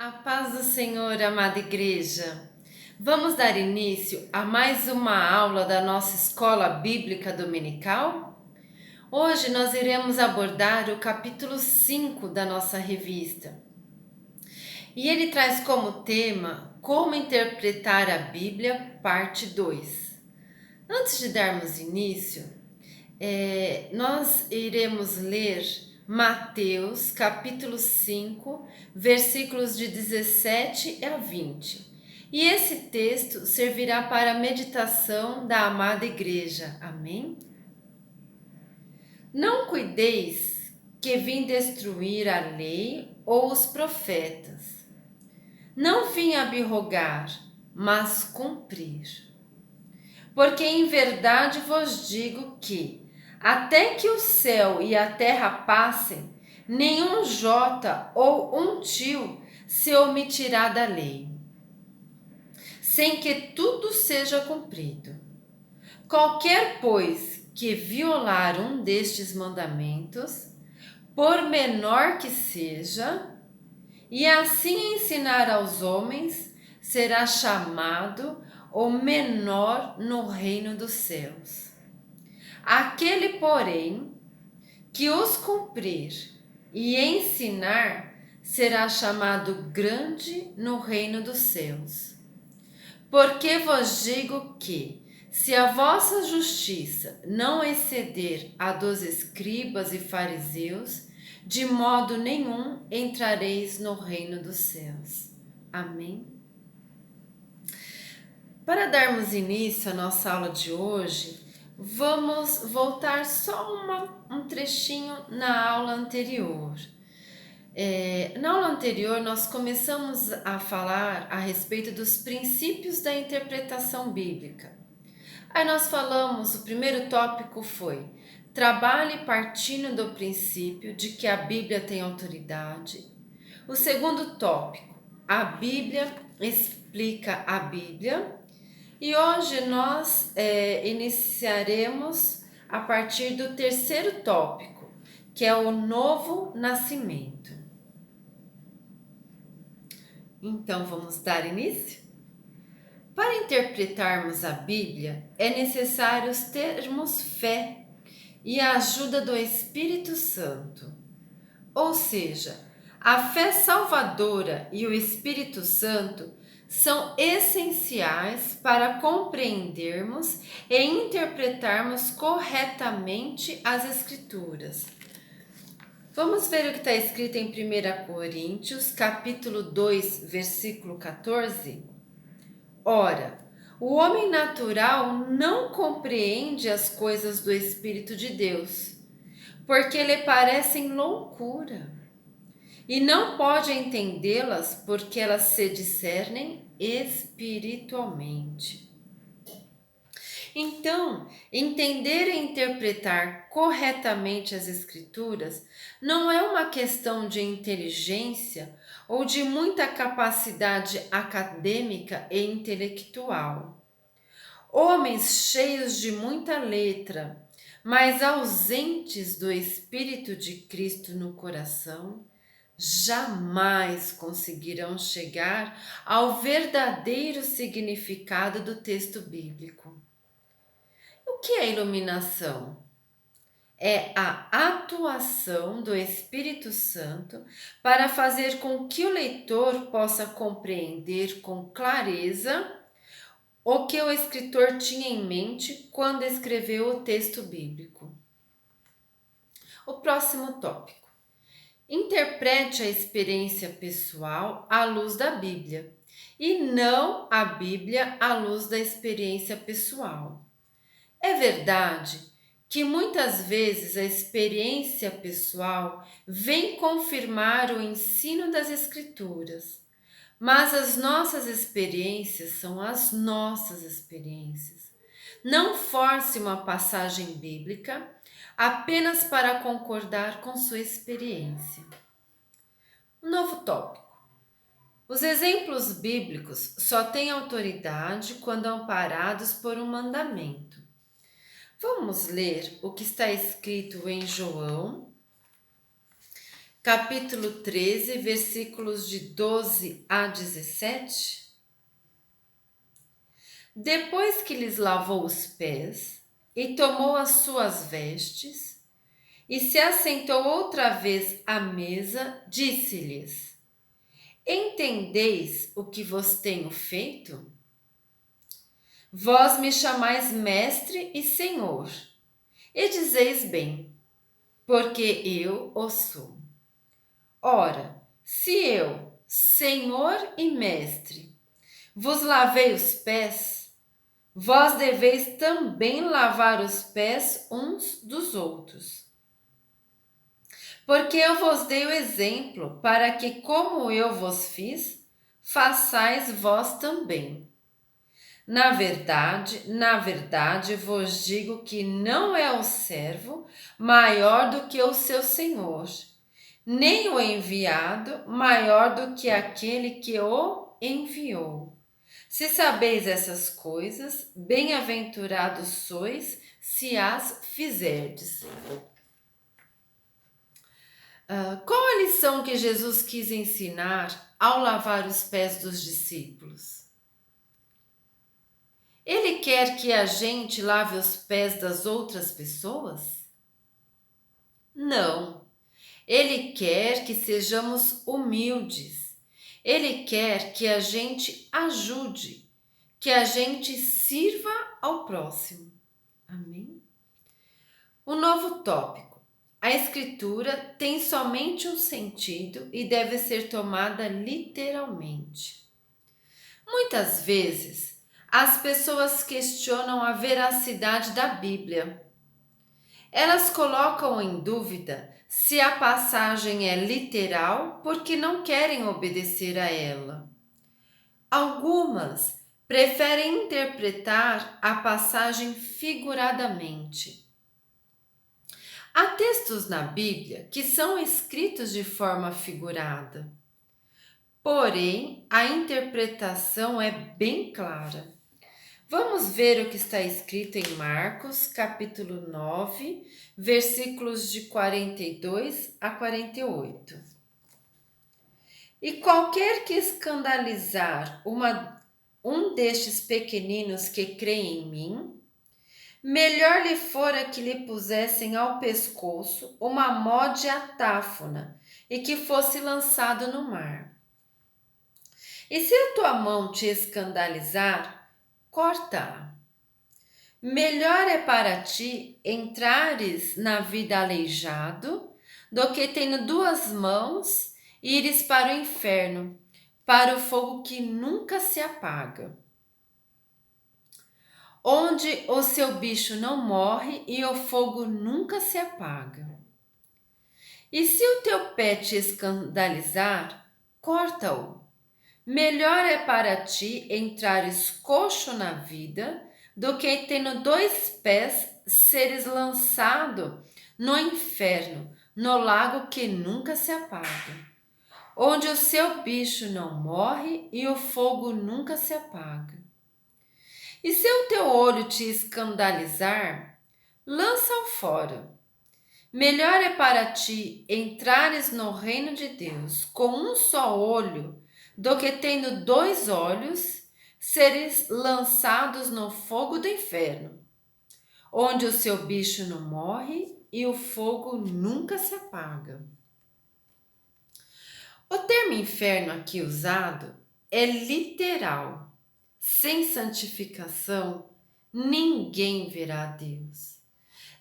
A paz do Senhor, amada igreja. Vamos dar início a mais uma aula da nossa escola bíblica dominical? Hoje nós iremos abordar o capítulo 5 da nossa revista. E ele traz como tema Como interpretar a Bíblia, parte 2. Antes de darmos início, nós iremos ler Mateus capítulo 5, versículos de 17 a 20. E esse texto servirá para a meditação da amada igreja. Amém? Não cuideis que vim destruir a lei ou os profetas. Não vim abrogar, mas cumprir. Porque em verdade vos digo que, até que o céu e a terra passem, nenhum jota ou um tio se omitirá da lei, sem que tudo seja cumprido. Qualquer, pois, que violar um destes mandamentos, por menor que seja, e assim ensinar aos homens, será chamado o menor no reino dos céus. Aquele, porém, que os cumprir e ensinar, será chamado grande no reino dos céus. Porque vos digo que, se a vossa justiça não exceder a dos escribas e fariseus, de modo nenhum entrareis no reino dos céus. Amém? Para darmos início à nossa aula de hoje, vamos voltar só um trechinho na aula anterior. Na aula anterior, nós começamos a falar a respeito dos princípios da interpretação bíblica. Aí nós falamos, o primeiro tópico foi: trabalhe partindo do princípio de que a Bíblia tem autoridade. O segundo tópico: a Bíblia explica a Bíblia. E hoje nós iniciaremos a partir do terceiro tópico, que é o novo nascimento. Então vamos dar início? Para interpretarmos a Bíblia, é necessário termos fé e a ajuda do Espírito Santo. Ou seja, a fé salvadora e o Espírito Santo são essenciais para compreendermos e interpretarmos corretamente as Escrituras. Vamos ver o que está escrito em 1 Coríntios, capítulo 2, versículo 14? Ora, o homem natural não compreende as coisas do Espírito de Deus, porque lhe parecem loucura, e não pode entendê-las porque elas se discernem espiritualmente. Então, entender e interpretar corretamente as Escrituras não é uma questão de inteligência ou de muita capacidade acadêmica e intelectual. Homens cheios de muita letra, mas ausentes do Espírito de Cristo no coração, jamais conseguirão chegar ao verdadeiro significado do texto bíblico. O que é iluminação? É a atuação do Espírito Santo para fazer com que o leitor possa compreender com clareza o que o escritor tinha em mente quando escreveu o texto bíblico. O próximo tópico: interprete a experiência pessoal à luz da Bíblia e não a Bíblia à luz da experiência pessoal. É verdade que muitas vezes a experiência pessoal vem confirmar o ensino das Escrituras, mas as nossas experiências são as nossas experiências. Não force uma passagem bíblica apenas para concordar com sua experiência. Novo tópico: os exemplos bíblicos só têm autoridade quando amparados por um mandamento. Vamos ler o que está escrito em João, capítulo 13, versículos de 12 a 17. Depois que lhes lavou os pés e tomou as suas vestes e se assentou outra vez à mesa, disse-lhes: Entendeis o que vos tenho feito? Vós me chamais mestre e senhor, e dizeis bem, porque eu o sou. Ora, se eu, senhor e mestre, vos lavei os pés, vós deveis também lavar os pés uns dos outros. Porque eu vos dei o exemplo, para que, como eu vos fiz, façais vós também. Na verdade, vos digo que não é o servo maior do que o seu senhor, nem o enviado maior do que aquele que o enviou. Se sabeis essas coisas, bem-aventurados sois se as fizerdes. Qual a lição que Jesus quis ensinar ao lavar os pés dos discípulos? Ele quer que a gente lave os pés das outras pessoas? Não. Ele quer que sejamos humildes. Ele quer que a gente ajude, que a gente sirva ao próximo. Amém? O novo tópico. A escritura tem somente um sentido e deve ser tomada literalmente. Muitas vezes, as pessoas questionam a veracidade da Bíblia. Elas colocam em dúvida se a passagem é literal porque não querem obedecer a ela. Algumas preferem interpretar a passagem figuradamente. Há textos na Bíblia que são escritos de forma figurada. Porém, a interpretação é bem clara. Vamos ver o que está escrito em Marcos, capítulo 9, versículos de 42 a 48. E qualquer que escandalizar um destes pequeninos que creem em mim, melhor lhe fora que lhe pusessem ao pescoço uma mó de atáfona e que fosse lançado no mar. E se a tua mão te escandalizar, corta-a. Melhor é para ti entrares na vida aleijado do que tendo duas mãos ires para o inferno, para o fogo que nunca se apaga, onde o seu bicho não morre e o fogo nunca se apaga. E se o teu pé te escandalizar, corta-o. Melhor é para ti entrares coxo na vida do que tendo dois pés seres lançado no inferno, no lago que nunca se apaga, onde o seu bicho não morre e o fogo nunca se apaga. E se o teu olho te escandalizar, lança-o fora. Melhor é para ti entrares no reino de Deus com um só olho do que tendo dois olhos, seres lançados no fogo do inferno, onde o seu bicho não morre e o fogo nunca se apaga. O termo inferno aqui usado é literal. Sem santificação, ninguém verá a Deus.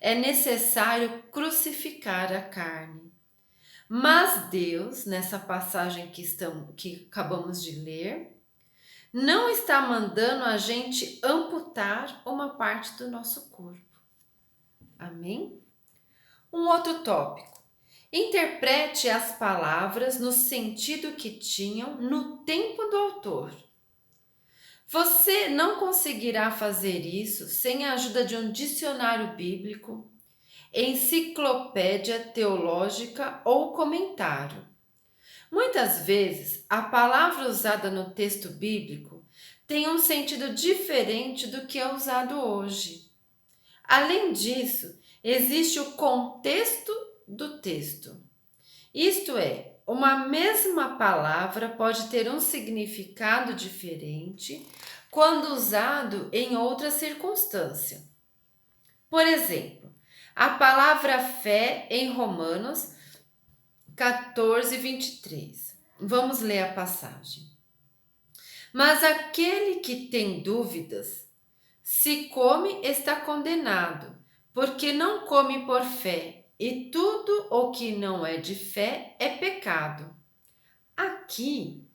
É necessário crucificar a carne. Mas Deus, nessa passagem que acabamos de ler, não está mandando a gente amputar uma parte do nosso corpo. Amém? Um outro tópico. Interprete as palavras no sentido que tinham no tempo do autor. Você não conseguirá fazer isso sem a ajuda de um dicionário bíblico, enciclopédia teológica ou comentário. Muitas vezes, a palavra usada no texto bíblico tem um sentido diferente do que é usado hoje. Além disso, existe o contexto do texto. Isto é, uma mesma palavra pode ter um significado diferente quando usado em outra circunstância. Por exemplo, a palavra fé em Romanos 14:23. Vamos ler a passagem. Mas aquele que tem dúvidas, se come, está condenado, porque não come por fé, e tudo o que não é de fé é pecado. Aqui,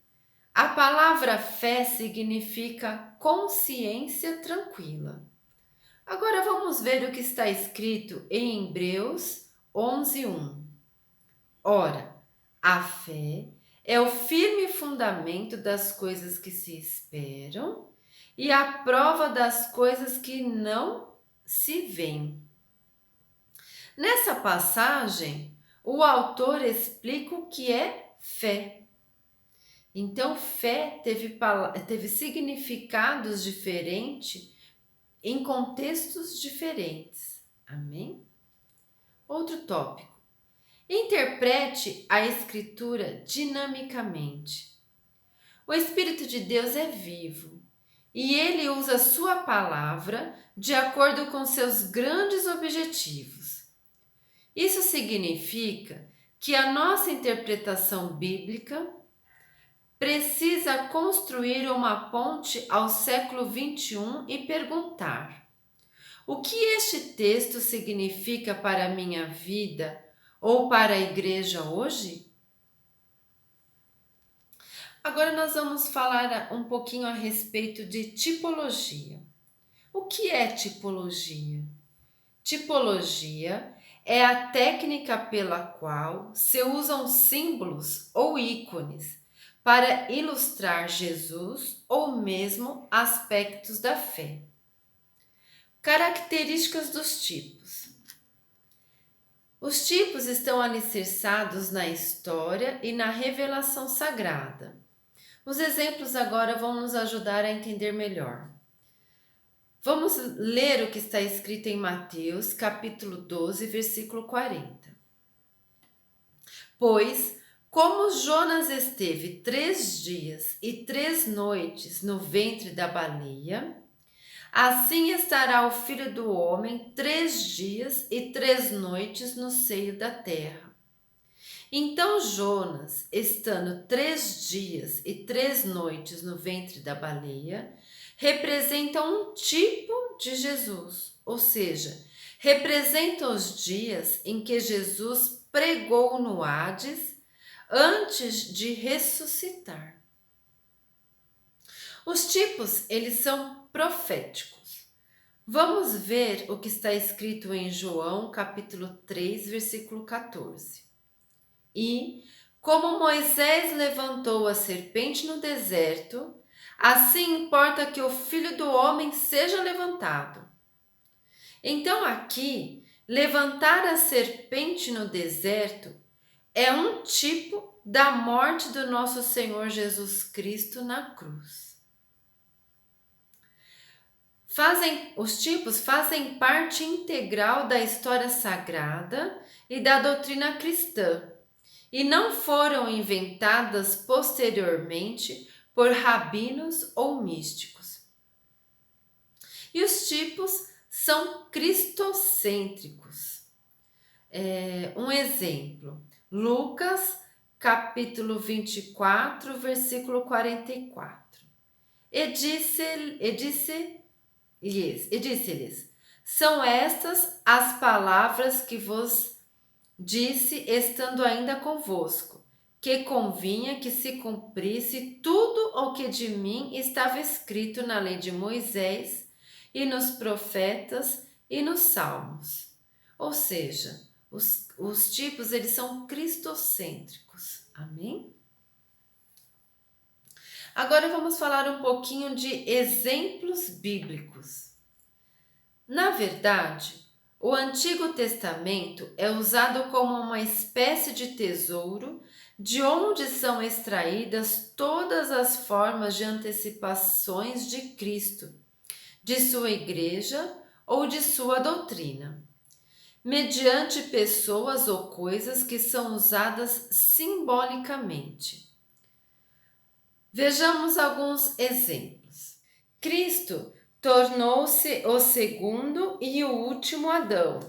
a palavra fé significa consciência tranquila. Agora vamos ver o que está escrito em Hebreus 11:1. Ora, a fé é o firme fundamento das coisas que se esperam e a prova das coisas que não se veem. Nessa passagem, o autor explica o que é fé. Então, fé teve significados diferentes em contextos diferentes. Amém? Outro tópico. Interprete a Escritura dinamicamente. O Espírito de Deus é vivo e ele usa sua palavra de acordo com seus grandes objetivos. Isso significa que a nossa interpretação bíblica precisa construir uma ponte ao século XXI e perguntar: o que este texto significa para a minha vida ou para a igreja hoje? Agora nós vamos falar um pouquinho a respeito de tipologia. O que é tipologia? Tipologia é a técnica pela qual se usam símbolos ou ícones para ilustrar Jesus ou mesmo aspectos da fé. Características dos tipos. Os tipos estão alicerçados na história e na revelação sagrada. Os exemplos agora vão nos ajudar a entender melhor. Vamos ler o que está escrito em Mateus, capítulo 12, versículo 40. Pois, como Jonas esteve 3 dias e 3 noites no ventre da baleia, assim estará o Filho do Homem 3 dias e 3 noites no seio da terra. Então Jonas, estando 3 dias e 3 noites no ventre da baleia, representa um tipo de Jesus, ou seja, representa os dias em que Jesus pregou no Hades antes de ressuscitar. Os tipos, eles são proféticos. Vamos ver o que está escrito em João, capítulo 3, versículo 14. E, como Moisés levantou a serpente no deserto, assim importa que o Filho do Homem seja levantado. Então aqui, levantar a serpente no deserto é um tipo da morte do nosso Senhor Jesus Cristo na cruz. Os tipos fazem parte integral da história sagrada e da doutrina cristã, e não foram inventadas posteriormente por rabinos ou místicos. E os tipos são cristocêntricos. Um exemplo, Lucas, capítulo 24, versículo 44. E disse-lhes, são estas as palavras que vos disse estando ainda convosco, que convinha que se cumprisse tudo o que de mim estava escrito na lei de Moisés e nos profetas e nos salmos. Ou seja, os tipos eles são cristocêntricos. Amém? Agora vamos falar um pouquinho de exemplos bíblicos. Na verdade, o Antigo Testamento é usado como uma espécie de tesouro de onde são extraídas todas as formas de antecipações de Cristo, de sua igreja ou de sua doutrina. mediante pessoas ou coisas que são usadas simbolicamente. Vejamos alguns exemplos. Cristo tornou-se o segundo e o último Adão.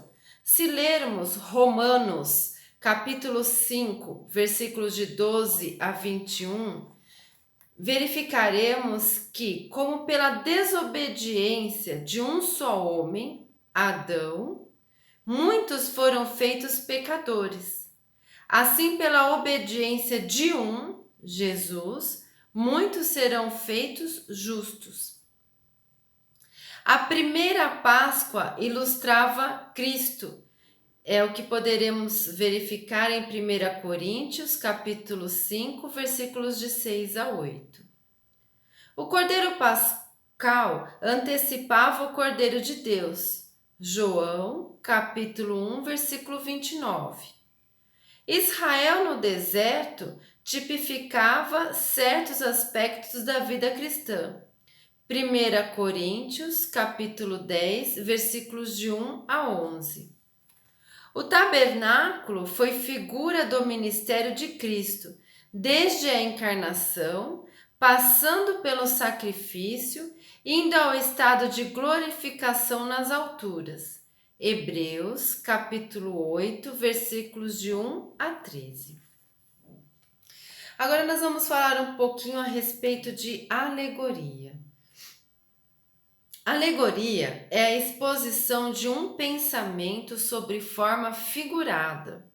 Se lermos Romanos, capítulo 5, versículos de 12 a 21, verificaremos que, como pela desobediência de um só homem, Adão, muitos foram feitos pecadores. Assim, pela obediência de um, Jesus, muitos serão feitos justos. A primeira Páscoa ilustrava Cristo. É o que poderemos verificar em 1 Coríntios, capítulo 5, versículos de 6 a 8. O Cordeiro Pascal antecipava o Cordeiro de Deus. João, capítulo 1, versículo 29. Israel no deserto tipificava certos aspectos da vida cristã. 1 Coríntios, capítulo 10, versículos de 1 a 11. O tabernáculo foi figura do ministério de Cristo, desde a encarnação, passando pelo sacrifício, indo ao estado de glorificação nas alturas. Hebreus, capítulo 8, versículos de 1 a 13. Agora nós vamos falar um pouquinho a respeito de alegoria. Alegoria é a exposição de um pensamento sobre forma figurada.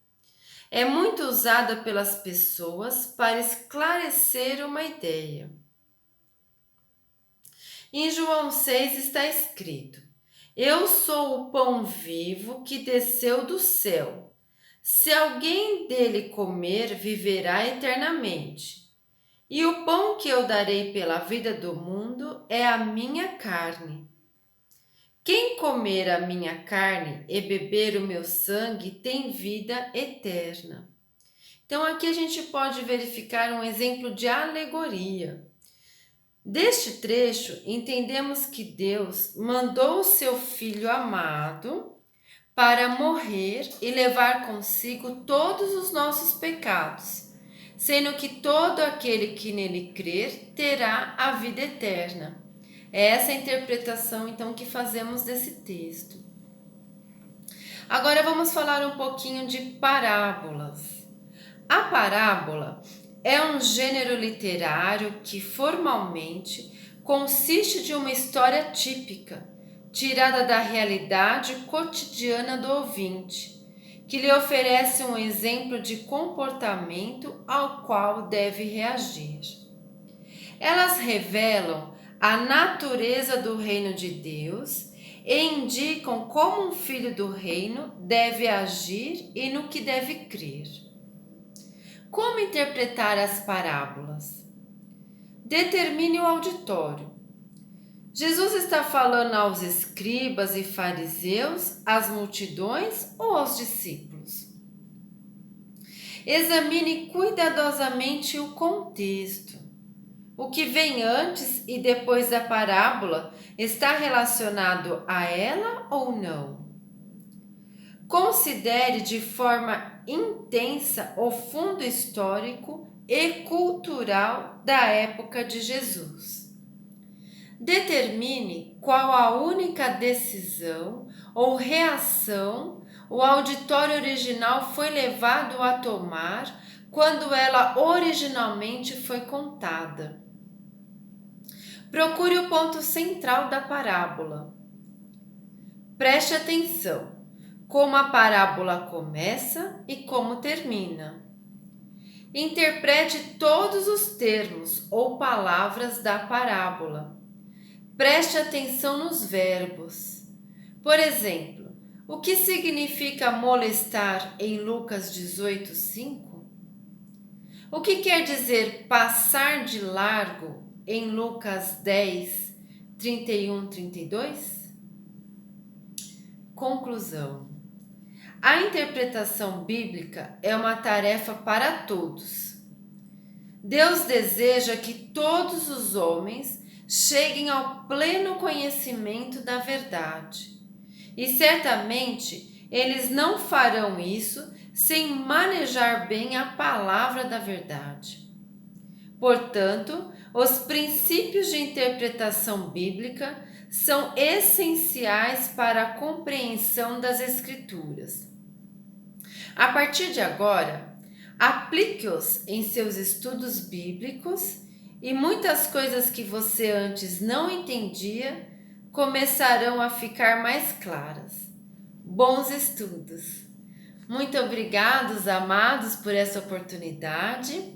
É muito usada pelas pessoas para esclarecer uma ideia. Em João 6 está escrito: Eu sou o pão vivo que desceu do céu. Se alguém dele comer, viverá eternamente. E o pão que eu darei pela vida do mundo é a minha carne. Quem comer a minha carne e beber o meu sangue tem vida eterna. Então aqui a gente pode verificar um exemplo de alegoria. Deste trecho, entendemos que Deus mandou o seu Filho amado para morrer e levar consigo todos os nossos pecados, sendo que todo aquele que nele crer terá a vida eterna. É essa a interpretação, então, que fazemos desse texto. Agora vamos falar um pouquinho de parábolas. A parábola é um gênero literário que formalmente consiste de uma história típica, tirada da realidade cotidiana do ouvinte, que lhe oferece um exemplo de comportamento ao qual deve reagir. Elas revelam a natureza do reino de Deus e indicam como um filho do reino deve agir e no que deve crer. Como interpretar as parábolas? Determine o auditório. Jesus está falando aos escribas e fariseus, às multidões ou aos discípulos? Examine cuidadosamente o contexto. O que vem antes e depois da parábola está relacionado a ela ou não? Considere de forma intensa o fundo histórico e cultural da época de Jesus. Determine qual a única decisão ou reação o auditório original foi levado a tomar quando ela originalmente foi contada. Procure o ponto central da parábola. Preste atenção como a parábola começa e como termina. Interprete todos os termos ou palavras da parábola. Preste atenção nos verbos. Por exemplo, o que significa molestar em Lucas 18:5? O que quer dizer passar de largo em Lucas 10:31-32? Conclusão. A interpretação bíblica é uma tarefa para todos. Deus deseja que todos os homens cheguem ao pleno conhecimento da verdade. E certamente eles não farão isso sem manejar bem a palavra da verdade. Portanto, os princípios de interpretação bíblica são essenciais para a compreensão das Escrituras. A partir de agora, aplique-os em seus estudos bíblicos e muitas coisas que você antes não entendia começarão a ficar mais claras. Bons estudos! Muito obrigados, amados, por essa oportunidade.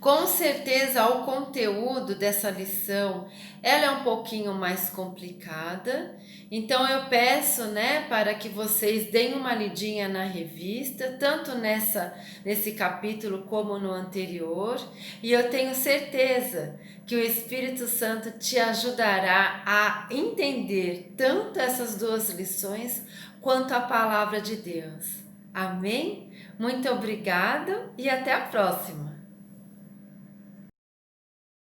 Com certeza o conteúdo dessa lição ela é um pouquinho mais complicada, então eu peço, para que vocês deem uma lidinha na revista, tanto nesse capítulo como no anterior, e eu tenho certeza que o Espírito Santo te ajudará a entender tanto essas duas lições quanto a palavra de Deus. Amém? Muito obrigada e até a próxima!